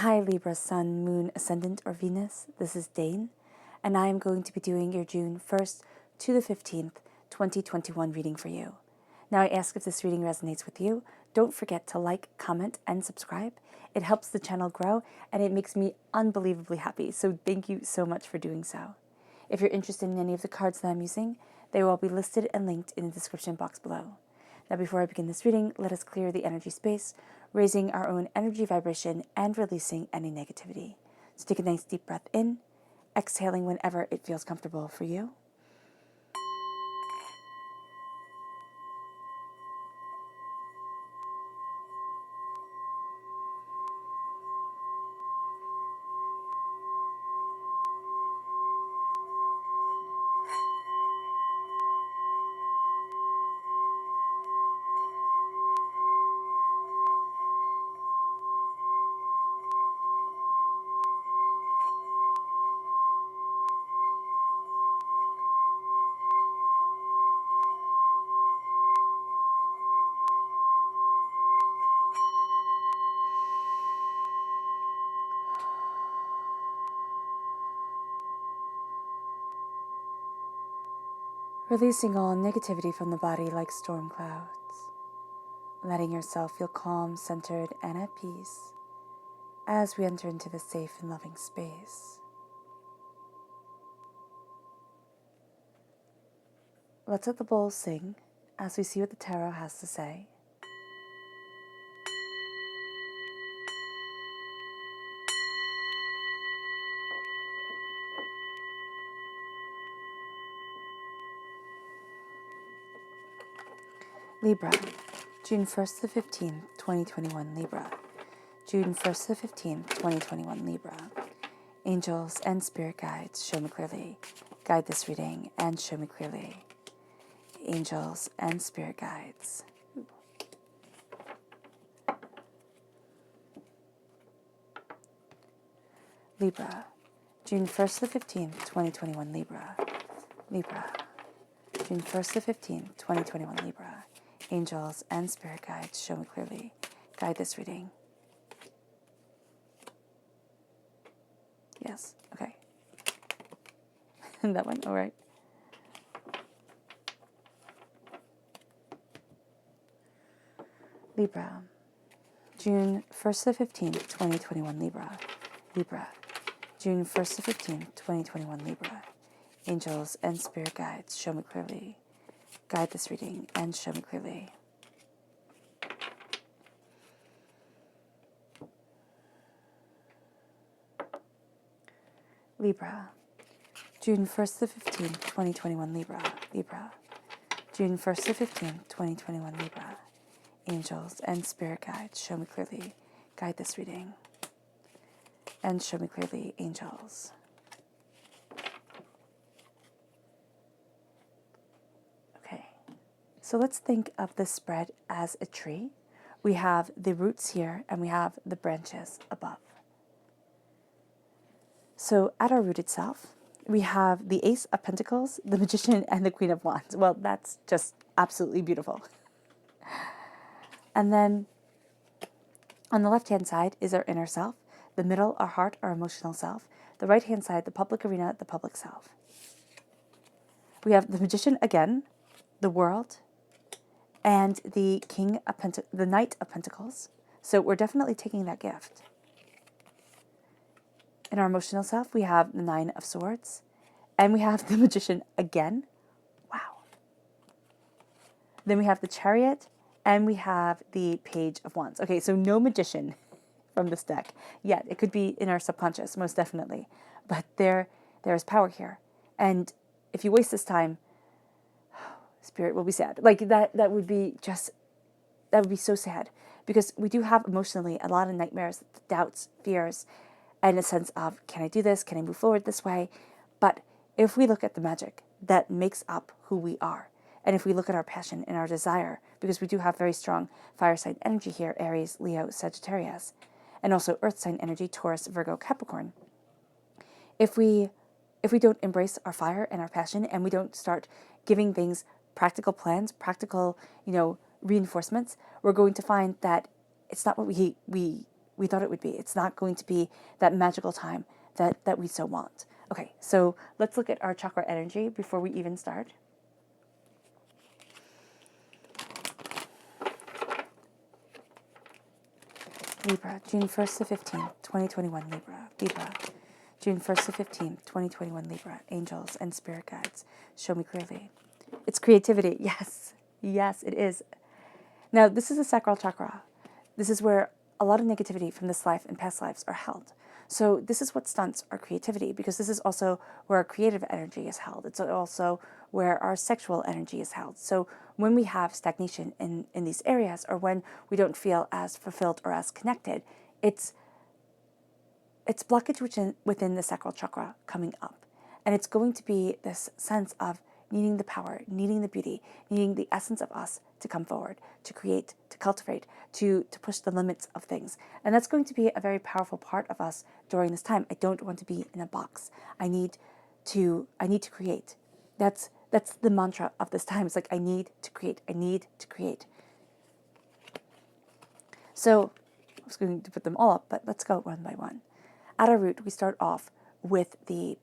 Hi Libra, Sun, Moon, Ascendant, or Venus. This is Dane, and I am going to be doing your June 1st to the 15th, 2021 reading for you. Now I ask if this reading resonates with you. Don't forget to like, comment, and subscribe. It helps the channel grow, and it makes me unbelievably happy, so thank you so much for doing so. If you're interested in any of the cards that I'm using, they will be listed and linked in the description box below. Now, before I begin this reading, let us clear the energy space, raising our own energy vibration and releasing any negativity. So take a nice deep breath in, exhaling whenever it feels comfortable for you. Releasing all negativity from the body like storm clouds. Letting yourself feel calm, centered, and at peace as we enter into this safe and loving space. Let's let the bowl sing as we see what the tarot has to say. Libra, June 1st to 15th, 2021, Libra. June 1st to 15th, 2021, Libra. Angels and spirit guides, show me clearly. Guide this reading and show me clearly. Angels and spirit guides. Libra, June 1st to 15th, 2021, Libra. Libra, June 1st to 15th, 2021, Libra. Angels and spirit guides, show me clearly. Guide this reading. Yes, okay. That one, all right. Libra, June 1st to 15th, 2021, Libra. Libra, June 1st to 15th, 2021, Libra. Angels and spirit guides, show me clearly. Guide this reading and show me clearly. Libra, June 1st to 15th, 2021, Libra. Libra, June 1st to 15th, 2021, Libra. Angels and spirit guides, show me clearly. Guide this reading and show me clearly, angels. Okay, so let's think of this spread as a tree. We have the roots here and we have the branches above. So at our root itself, we have the Ace of Pentacles, the Magician, and the Queen of Wands. Well, that's just absolutely beautiful. And then on the left-hand side is our inner self, the middle, our heart, our emotional self, the right-hand side, the public arena, the public self. We have the Magician again, the World, and the the Knight of Pentacles. So we're definitely taking that gift. In our emotional self, we have the Nine of Swords, and we have the Magician again. Wow. Then we have the Chariot, and we have the Page of Wands. Okay, so no Magician from this deck yet. It could be in our subconscious, most definitely. But there is power here. And if you waste this time, Spirit will be sad. Like that would be so sad. Because we do have emotionally a lot of nightmares, doubts, fears, and a sense of, can I do this? Can I move forward this way? But if we look at the magic that makes up who we are, and if we look at our passion and our desire, because we do have very strong fire sign energy here, Aries, Leo, Sagittarius, and also earth sign energy, Taurus, Virgo, Capricorn. If we don't embrace our fire and our passion, and we don't start giving things practical plans, practical, reinforcements, we're going to find that it's not what we we thought it would be. It's not going to be that magical time that we so want. Okay, so let's look at our chakra energy before we even start. Libra, June 1st to 15th, 2021, Libra. Libra, June 1st to 15th, 2021, Libra. Angels and spirit guides, show me clearly. It's creativity. Yes. Yes, it is. Now, this is the sacral chakra. This is where a lot of negativity from this life and past lives are held. So this is what stunts our creativity, because this is also where our creative energy is held. It's also where our sexual energy is held. So when we have stagnation in these areas, or when we don't feel as fulfilled or as connected, it's blockage within the sacral chakra coming up. And it's going to be this sense of needing the power, needing the beauty, needing the essence of us to come forward, to create, to cultivate, to push the limits of things. And that's going to be a very powerful part of us during this time. I don't want to be in a box. I need to create. That's the mantra of this time. It's like, I need to create. I need to create. So I was going to put them all up, but let's go one by one. At our root, we start off with the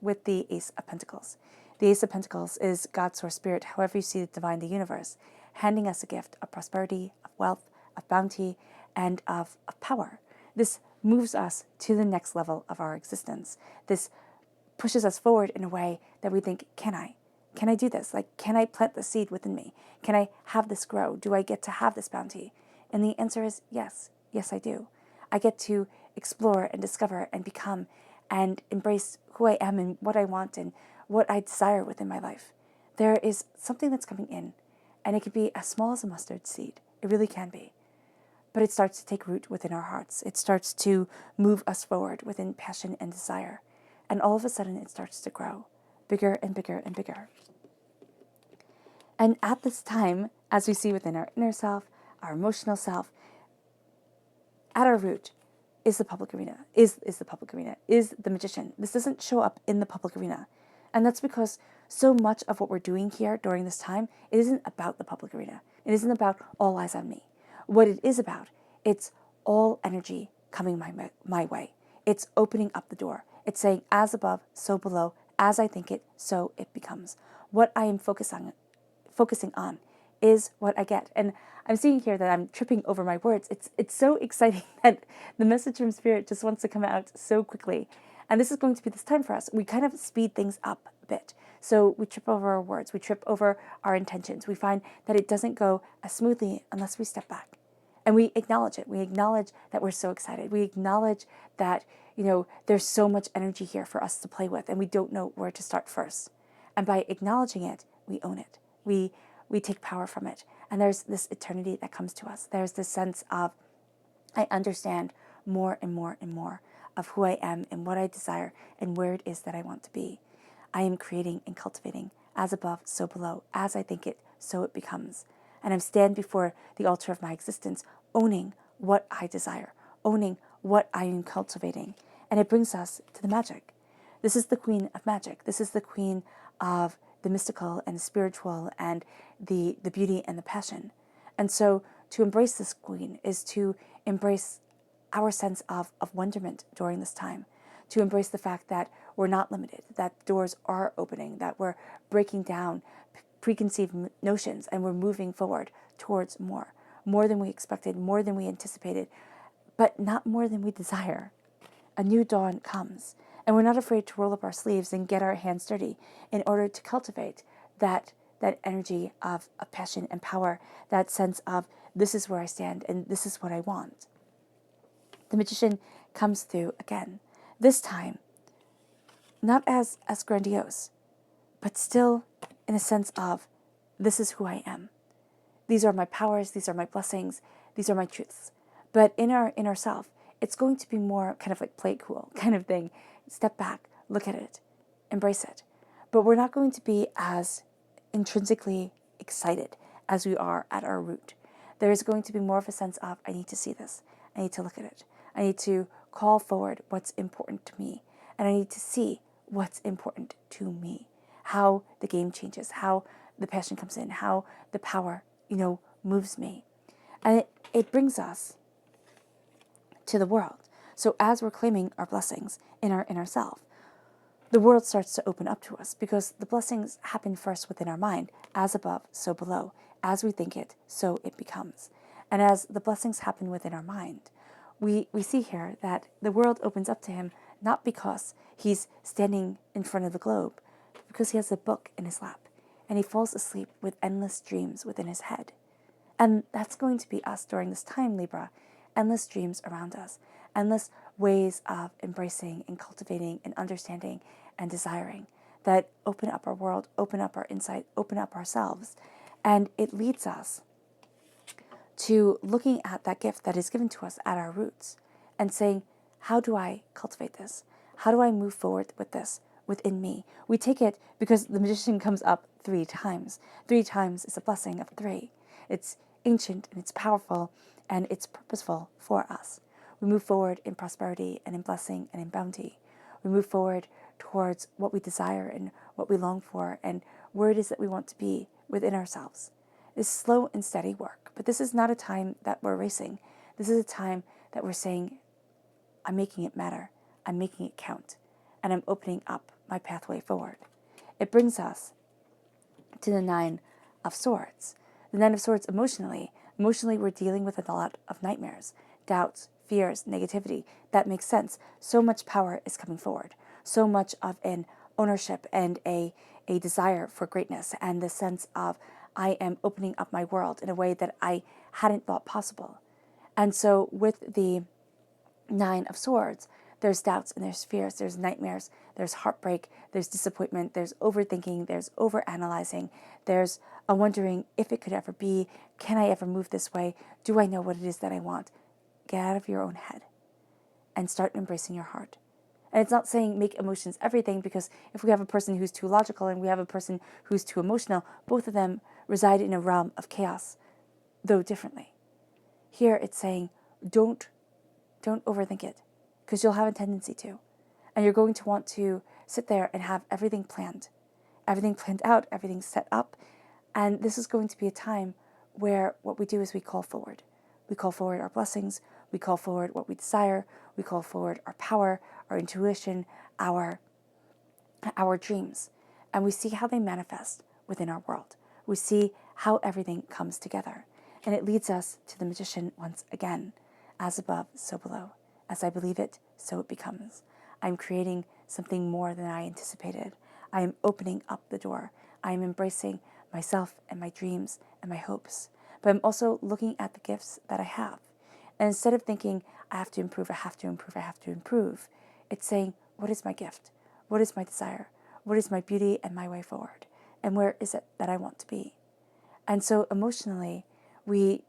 with the Ace of Pentacles. The Ace of Pentacles is God's source spirit, however you see the divine, the universe, handing us a gift of prosperity, of wealth, of bounty, and of power. This moves us to the next level of our existence. This pushes us forward in a way that we think, can I? Can I do this? Like, can I plant the seed within me? Can I have this grow? Do I get to have this bounty? And the answer is yes. Yes, I do. I get to explore and discover and become and embrace who I am and what I want and what I desire within my life. There is something that's coming in, and it could be as small as a mustard seed. It really can be. But it starts to take root within our hearts. It starts to move us forward within passion and desire. And all of a sudden, it starts to grow bigger and bigger and bigger. And at this time, as we see within our inner self, our emotional self, at our root is the public arena, is the magician. This doesn't show up in the public arena. And that's because so much of what we're doing here during this time, it isn't about the public arena. It isn't about all eyes on me. What it is about, it's all energy coming my way. It's opening up the door. It's saying, as above, so below, as I think it, so it becomes. What I am focusing on is what I get. And I'm seeing here that I'm tripping over my words. It's so exciting that the message from Spirit just wants to come out so quickly. And this is going to be this time for us. We kind of speed things up a bit. So we trip over our words. We trip over our intentions. We find that it doesn't go as smoothly unless we step back. And we acknowledge it. We acknowledge that we're so excited. We acknowledge that, there's so much energy here for us to play with, and we don't know where to start first. And by acknowledging it, we own it. We take power from it. And there's this eternity that comes to us. There's this sense of, I understand more and more and more of who I am and what I desire and where it is that I want to be. I am creating and cultivating as above, so below. As I think it, so it becomes. And I stand before the altar of my existence, owning what I desire, owning what I am cultivating. And it brings us to the magic. This is the queen of magic. This is the queen of the mystical and the spiritual and the beauty and the passion. And so to embrace this queen is to embrace our sense of wonderment during this time, to embrace the fact that we're not limited, that doors are opening, that we're breaking down preconceived notions and we're moving forward towards more than we expected, more than we anticipated, but not more than we desire. A new dawn comes, and we're not afraid to roll up our sleeves and get our hands dirty in order to cultivate that energy of passion and power, that sense of this is where I stand and this is what I want. The magician comes through again, this time not as grandiose, but still in a sense of this is who I am. These are my powers, these are my blessings, these are my truths. But in our inner self, it's going to be more kind of like play it cool kind of thing. Step back, look at it, embrace it. But we're not going to be as intrinsically excited as we are at our root. There is going to be more of a sense of, I need to see this. I need to look at it. I need to call forward what's important to me. And I need to see what's important to me. How the game changes, how the passion comes in, how the power, moves me. And it brings us to the world. So as we're claiming our blessings in our inner self, the world starts to open up to us, because the blessings happen first within our mind. As above, so below. As we think it, so it becomes. And as the blessings happen within our mind, we see here that the world opens up to him, not because he's standing in front of the globe, but because he has a book in his lap, and he falls asleep with endless dreams within his head. And that's going to be us during this time, Libra. Endless dreams around us, endless ways of embracing and cultivating and understanding and desiring that open up our world, open up our insight, open up ourselves. And it leads us to looking at that gift that is given to us at our roots and saying, how do I cultivate this? How do I move forward with this within me? We take it because the magician comes up 3 times. 3 times is a blessing of 3. It's ancient and it's powerful and it's purposeful for us. We move forward in prosperity and in blessing and in bounty. We move forward towards what we desire and what we long for and where it is that we want to be within ourselves. It's slow and steady work, but this is not a time that we're racing. This is a time that we're saying, I'm making it matter, I'm making it count, and I'm opening up my pathway forward. It brings us to the 9 of Swords. The 9 of Swords emotionally we're dealing with a lot of nightmares, doubts, fears, negativity. That makes sense. So much power is coming forward. So much of an ownership and a desire for greatness and the sense of I am opening up my world in a way that I hadn't thought possible. And so with the 9 of Swords, there's doubts and there's fears, there's nightmares, there's heartbreak, there's disappointment, there's overthinking, there's overanalyzing, there's a wondering if it could ever be, can I ever move this way? Do I know what it is that I want? Get out of your own head and start embracing your heart. And it's not saying make emotions everything, because if we have a person who's too logical and we have a person who's too emotional, both of them reside in a realm of chaos, though differently. Here it's saying don't overthink it, because you'll have a tendency to. And you're going to want to sit there and have everything planned out, everything set up. And this is going to be a time where what we do is we call forward. We call forward our blessings. We call forward what we desire. We call forward our power, our intuition, our dreams. And we see how they manifest within our world. We see how everything comes together. And it leads us to the magician once again. As above, so below. As I believe it, so it becomes. I'm creating something more than I anticipated. I am opening up the door. I am embracing myself and my dreams and my hopes. But I'm also looking at the gifts that I have. And instead of thinking, I have to improve, I have to improve, I have to improve, it's saying, what is my gift? What is my desire? What is my beauty and my way forward? And where is it that I want to be? And so emotionally, we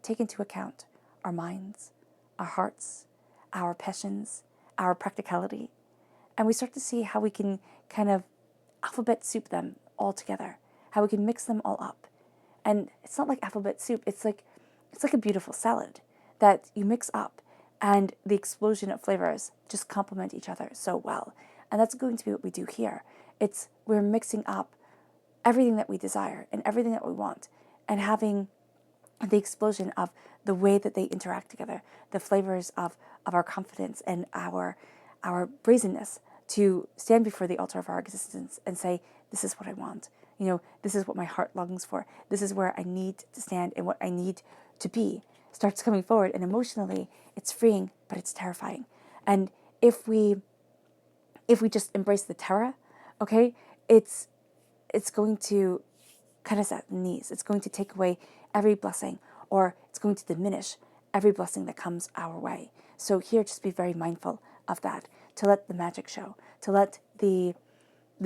take into account our minds, our hearts, our passions, our practicality. And we start to see how we can kind of alphabet soup them all together, how we can mix them all up. And it's not like alphabet soup, it's like a beautiful salad that you mix up, and the explosion of flavors just complement each other so well. And that's going to be what we do here. We're mixing up everything that we desire and everything that we want, and having the explosion of the way that they interact together, the flavors of our confidence and our brazenness to stand before the altar of our existence and say, this is what I want. This is what my heart longs for. This is where I need to stand and what I need to be starts coming forward. And emotionally, it's freeing, but it's terrifying. And if we just embrace the terror, okay, it's going to cut us at the knees. It's going to take away every blessing, or it's going to diminish every blessing that comes our way. So here, just be very mindful of that, to let the magic show, to let the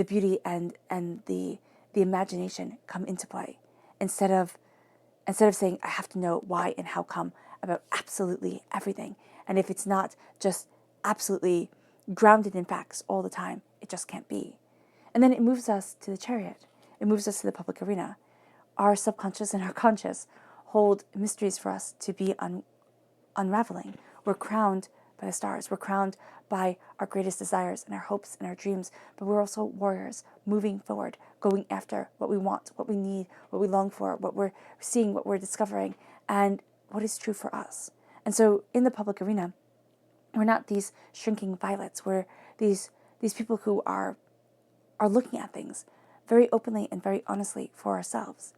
beauty and the imagination come into play, instead of saying I have to know why and how come about absolutely everything. And if it's not just absolutely grounded in facts all the time, it just can't be. And then it moves us to the Chariot. It moves us to the public arena. Our subconscious and our conscious hold mysteries for us to be unraveling. We're crowned by the stars. We're crowned by our greatest desires and our hopes and our dreams. But we're also warriors moving forward, going after what we want, what we need, what we long for, what we're seeing, what we're discovering, and what is true for us. And so in the public arena, we're not these shrinking violets. We're these people who are looking at things very openly and very honestly for ourselves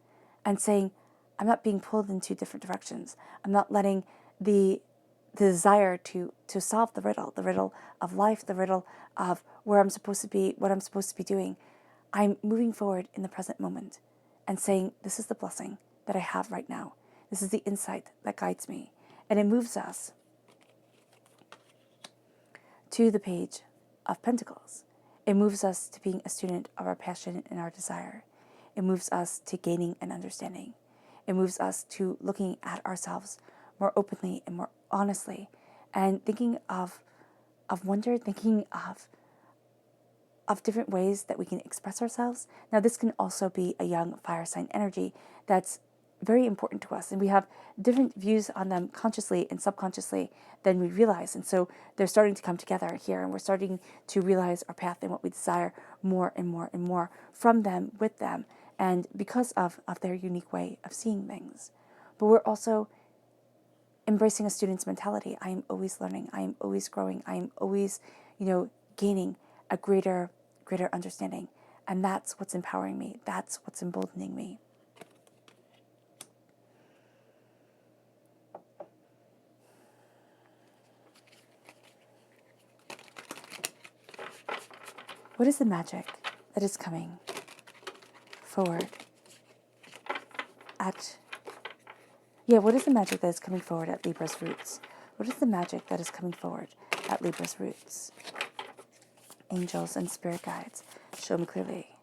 and saying, I'm not being pulled in two different directions. I'm not letting the desire to solve the riddle of life, the riddle of where I'm supposed to be, what I'm supposed to be doing. I'm moving forward in the present moment and saying, this is the blessing that I have right now. This is the insight that guides me. And it moves us to the page of Pentacles. It moves us to being a student of our passion and our desire. It moves us to gaining an understanding. It moves us to looking at ourselves more openly and more honestly and thinking of wonder, thinking of different ways that we can express ourselves. Now, this can also be a young fire sign energy that's very important to us, and we have different views on them consciously and subconsciously than we realize. And so they're starting to come together here, and we're starting to realize our path and what we desire more and more and more from them, with them, and because of their unique way of seeing things. But we're also embracing a student's mentality. I am always learning. I am always growing. I am always, gaining a greater understanding. And that's what's empowering me. That's what's emboldening me. What is the magic that is coming forward what is the magic that is coming forward at Libra's roots? What is the magic that is coming forward at Libra's roots? Angels and spirit guides, show me clearly.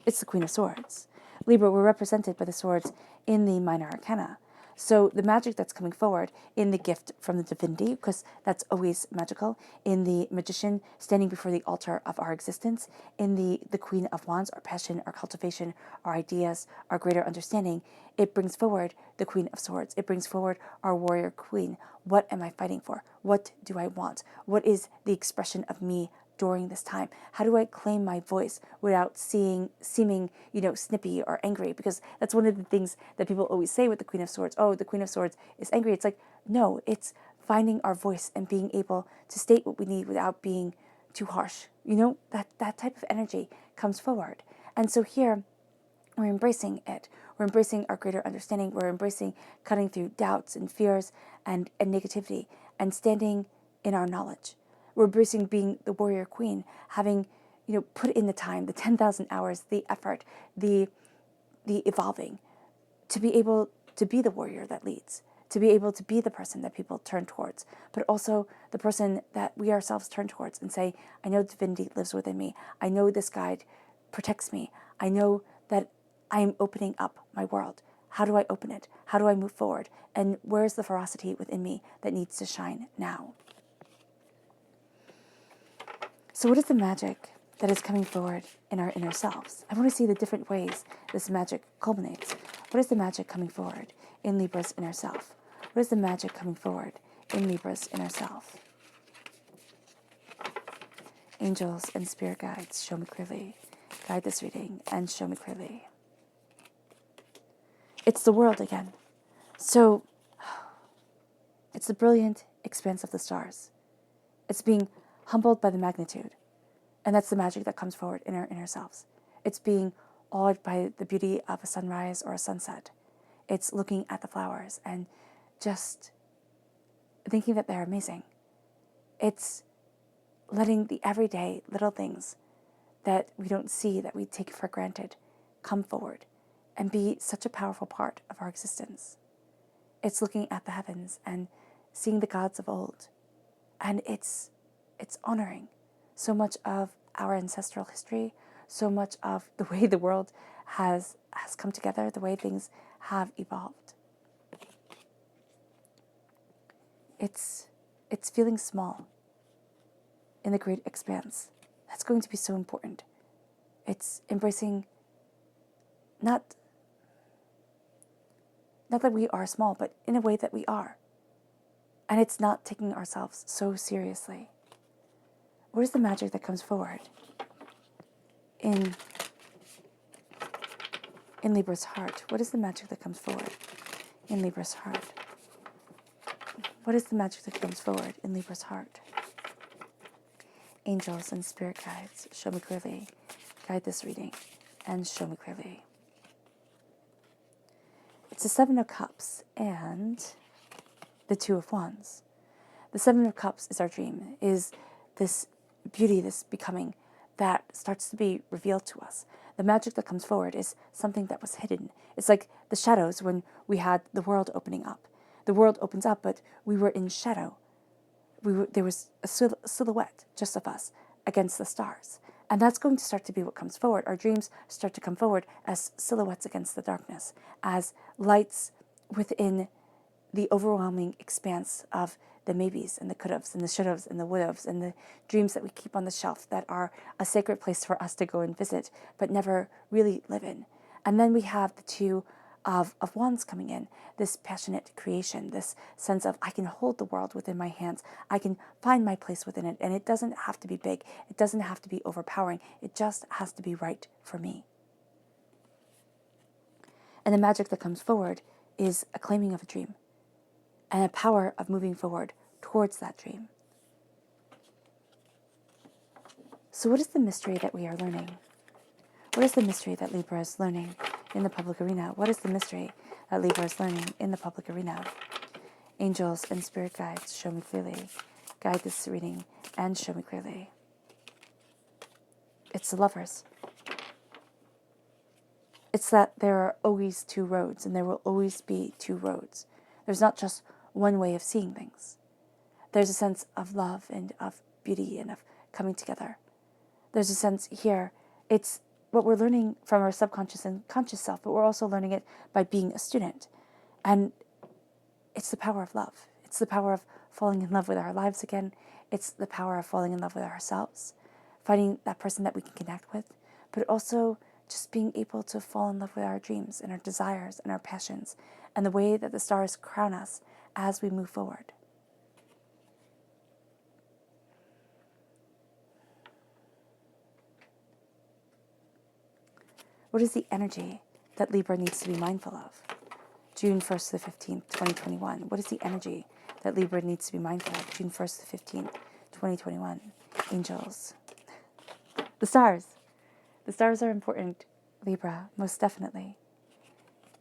It's the Queen of Swords. Libra, we're represented by the swords in the minor arcana. So the magic that's coming forward in the gift from the divinity, because that's always magical, in the magician standing before the altar of our existence, in the Queen of Wands, our passion, our cultivation, our ideas, our greater understanding, it brings forward the Queen of Swords. It brings forward our warrior queen. What am I fighting for? What do I want? What is the expression of me during this time? How do I claim my voice without seeming, snippy or angry? Because that's one of the things that people always say with the Queen of Swords. Oh, the Queen of Swords is angry. It's like, no, it's finding our voice and being able to state what we need without being too harsh. That type of energy comes forward. And so here, we're embracing it. We're embracing our greater understanding. We're embracing cutting through doubts and fears and negativity and standing in our knowledge. We're embracing being the warrior queen, having, put in the time, the 10,000 hours, the effort, the evolving, to be able to be the warrior that leads, to be able to be the person that people turn towards, but also the person that we ourselves turn towards and say, I know divinity lives within me. I know this guide protects me. I know that I am opening up my world. How do I open it? How do I move forward? And where is the ferocity within me that needs to shine now? So what is the magic that is coming forward in our inner selves? I want to see the different ways this magic culminates. What is the magic coming forward in Libra's inner self? What is the magic coming forward in Libra's inner self? Angels and spirit guides, show me clearly. Guide this reading and show me clearly. It's the world again. So it's the brilliant expanse of the stars. It's being humbled by the magnitude. And that's the magic that comes forward in our inner selves. It's being awed by the beauty of a sunrise or a sunset. It's looking at the flowers and just thinking that they're amazing. It's letting the everyday little things that we don't see, that we take for granted, come forward and be such a powerful part of our existence. It's looking at the heavens and seeing the gods of old. And it's honoring so much of our ancestral history, so much of the way the world has come together, the way things have evolved. It's feeling small in the great expanse. That's going to be so important. It's embracing not that we are small, but in a way that we are. And it's not taking ourselves so seriously. What is the magic that comes forward in Libra's heart? What is the magic that comes forward in Libra's heart? What is the magic that comes forward in Libra's heart? Angels and spirit guides, show me clearly. Guide this reading and show me clearly. It's the Seven of Cups and the Two of Wands. The Seven of Cups is our dream, is this beauty, this becoming that starts to be revealed to us. The magic that comes forward is something that was hidden. It's like the shadows when we had the world opening up. The world opens up, but we were in shadow. There was a silhouette just of us against the stars. And that's going to start to be what comes forward. Our dreams start to come forward as silhouettes against the darkness, as lights within the overwhelming expanse of the maybes and the could'ves and the should'ves and the would'ves and the dreams that we keep on the shelf that are a sacred place for us to go and visit, but never really live in. And then we have the Two of Wands coming in, this passionate creation, this sense of I can hold the world within my hands, I can find my place within it, and it doesn't have to be big, it doesn't have to be overpowering, it just has to be right for me. And the magic that comes forward is a claiming of a dream and a power of moving forward towards that dream. So what is the mystery that we are learning? What is the mystery that Libra is learning in the public arena? What is the mystery that Libra is learning in the public arena? Angels and spirit guides, show me clearly. Guide this reading and show me clearly. It's the Lovers. It's that there are always two roads, and there will always be two roads. There's not just one way of seeing things. There's a sense of love and of beauty and of coming together. There's a sense here, it's what we're learning from our subconscious and conscious self, but we're also learning it by being a student. And it's the power of love. It's the power of falling in love with our lives again. It's the power of falling in love with ourselves, finding that person that we can connect with, but also just being able to fall in love with our dreams and our desires and our passions and the way that the stars crown us as we move forward. What is the energy that Libra needs to be mindful of? June 1st to the 15th, 2021. What is the energy that Libra needs to be mindful of? June 1st to the 15th, 2021. Angels. The stars. The stars are important, Libra, most definitely.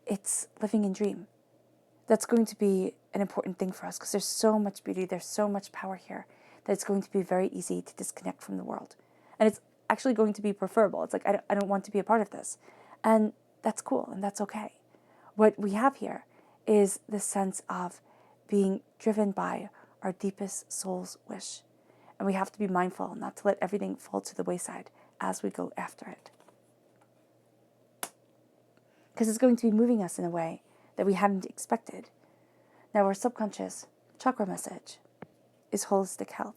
It's living in dream. That's going to be an important thing for us because there's so much beauty, there's so much power here that it's going to be very easy to disconnect from the world. And it's actually going to be preferable. It's like, I don't want to be a part of this. And that's cool and that's okay. What we have here is this sense of being driven by our deepest soul's wish. And we have to be mindful not to let everything fall to the wayside as we go after it. Because it's going to be moving us in a way that we hadn't expected. Now, our subconscious chakra message is holistic health.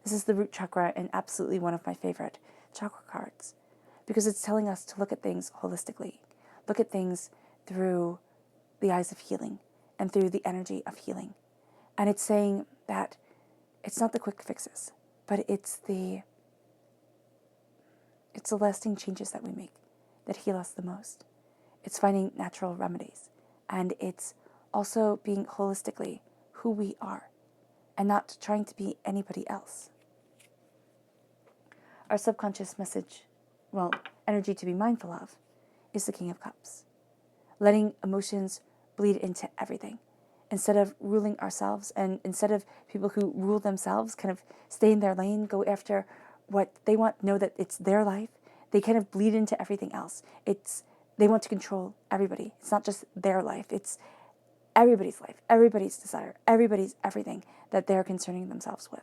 This is the root chakra and absolutely one of my favorite chakra cards because it's telling us to look at things holistically, look at things through the eyes of healing and through the energy of healing. And it's saying that it's not the quick fixes, but it's the lasting changes that we make that heal us the most. It's finding natural remedies, and it's also being holistically who we are and not trying to be anybody else. Our subconscious message, energy to be mindful of, is the King of Cups. Letting emotions bleed into everything. Instead of ruling ourselves and instead of people who rule themselves kind of stay in their lane, go after what they want, know that it's their life, they kind of bleed into everything else. They want to control everybody. It's not just their life. It's everybody's life, everybody's desire, everybody's everything that they're concerning themselves with.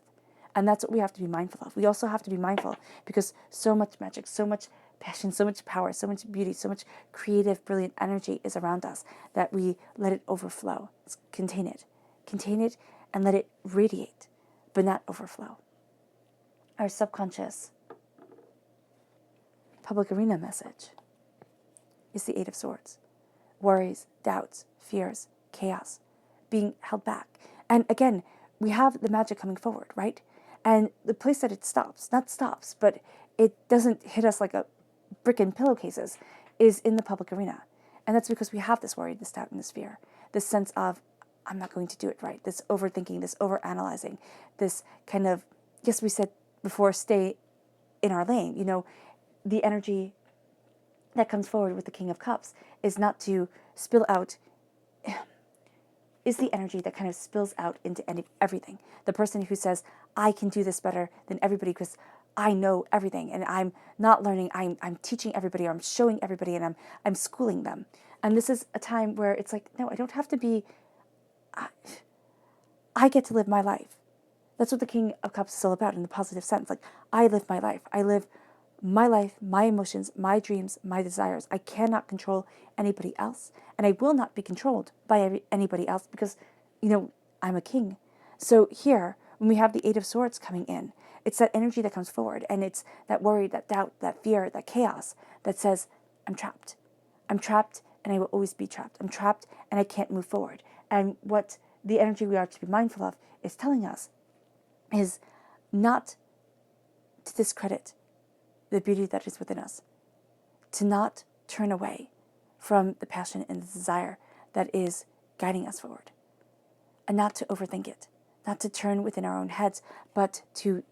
And that's what we have to be mindful of. We also have to be mindful because so much magic, so much passion, so much power, so much beauty, so much creative, brilliant energy is around us that we let it overflow. Contain it and let it radiate, but not overflow. Our subconscious public arena message is the Eight of Swords. Worries, doubts, fears, chaos, being held back. And again, we have the magic coming forward, right? And the place that it stops, not stops, but it doesn't hit us like a brick in pillowcases, is in the public arena. And that's because we have this worry, this doubt, and this fear, this sense of, I'm not going to do it right. This overthinking, this overanalyzing, this kind of, yes, we said before, stay in our lane. The energy that comes forward with the King of Cups is not to spill out, is the energy that kind of spills out into everything. The person who says, I can do this better than everybody because I know everything and I'm not learning, I'm teaching everybody, or I'm showing everybody, and I'm schooling them. And this is a time where it's like, no, I don't have to be, I get to live my life. That's what the King of Cups is all about in the positive sense. Like, I live my life. I live my life, my emotions, my dreams, my desires. I cannot control anybody else. And I will not be controlled by anybody else because, I'm a king. So here, when we have the Eight of Swords coming in, it's that energy that comes forward. And it's that worry, that doubt, that fear, that chaos that says, I'm trapped. I'm trapped and I will always be trapped. I'm trapped and I can't move forward. And what the energy we are to be mindful of is telling us is not to discredit the beauty that is within us, to not turn away from the passion and the desire that is guiding us forward, and not to overthink it, not to turn within our own heads, but to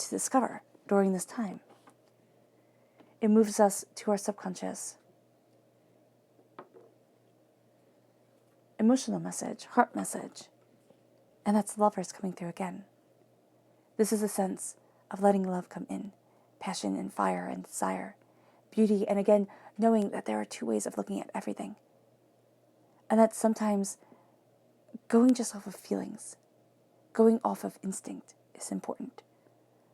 discover during this time. It moves us to our subconscious emotional message, heart message, and that's the Lovers coming through again. This is a sense of letting love come in, passion and fire and desire, beauty, and again, knowing that there are two ways of looking at everything. And that sometimes going just off of feelings, going off of instinct is important.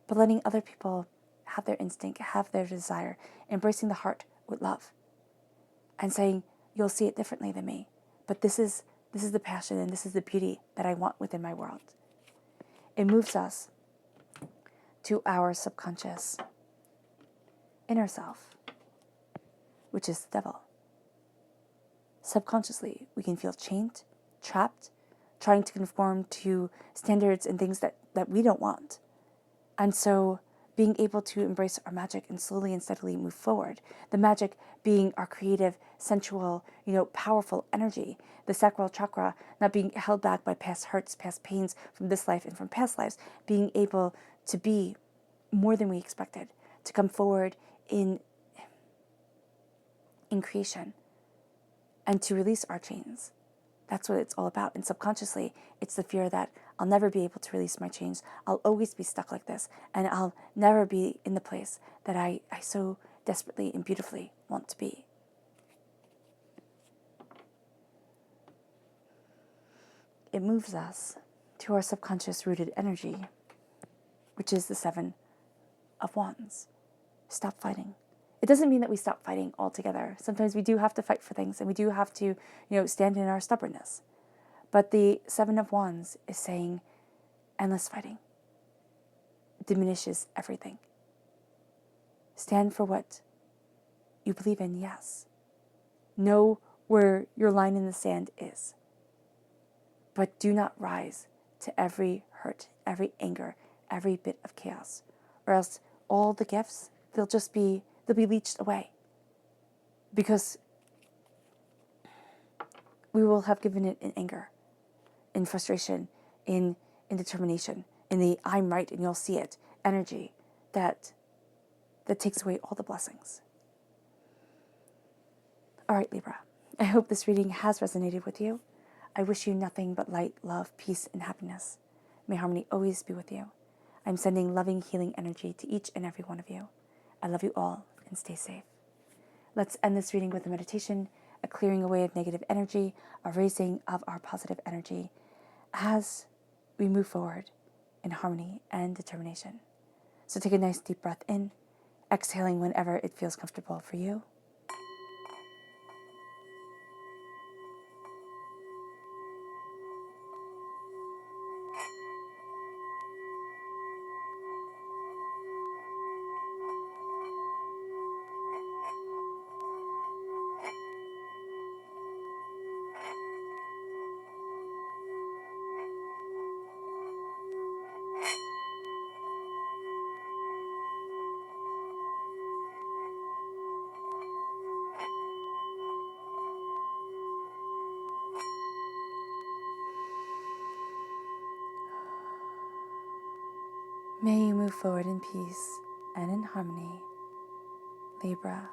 But letting other people have their instinct, have their desire, embracing the heart with love, and saying, you'll see it differently than me, but this is the passion and this is the beauty that I want within my world. It moves us to our subconscious inner self, which is the devil. Subconsciously, we can feel chained, trapped, trying to conform to standards and things that we don't want. And so being able to embrace our magic and slowly and steadily move forward. The magic being our creative, sensual, powerful energy. The sacral chakra not being held back by past hurts, past pains from this life and from past lives. Being able to be more than we expected, to come forward in creation and to release our chains. That's what it's all about. And subconsciously, it's the fear that I'll never be able to release my chains. I'll always be stuck like this. And I'll never be in the place that I so desperately and beautifully want to be. It moves us to our subconscious rooted energy, which is the Seven of Wands. Stop fighting. It doesn't mean that we stop fighting altogether. Sometimes we do have to fight for things and we do have to, stand in our stubbornness. But the Seven of Wands is saying endless fighting diminishes everything. Stand for what you believe in, yes. Know where your line in the sand is. But do not rise to every hurt, every anger, every bit of chaos. Or else all the gifts, they'll be leached away. Because we will have given it in anger, in frustration, in determination, in the I'm right and you'll see it energy that takes away all the blessings. All right, Libra. I hope this reading has resonated with you. I wish you nothing but light, love, peace, and happiness. May harmony always be with you. I'm sending loving, healing energy to each and every one of you. I love you all and stay safe. Let's end this reading with a meditation, a clearing away of negative energy, a raising of our positive energy as we move forward in harmony and determination. So take a nice deep breath in, exhaling whenever it feels comfortable for you. May you move forward in peace and in harmony, Libra.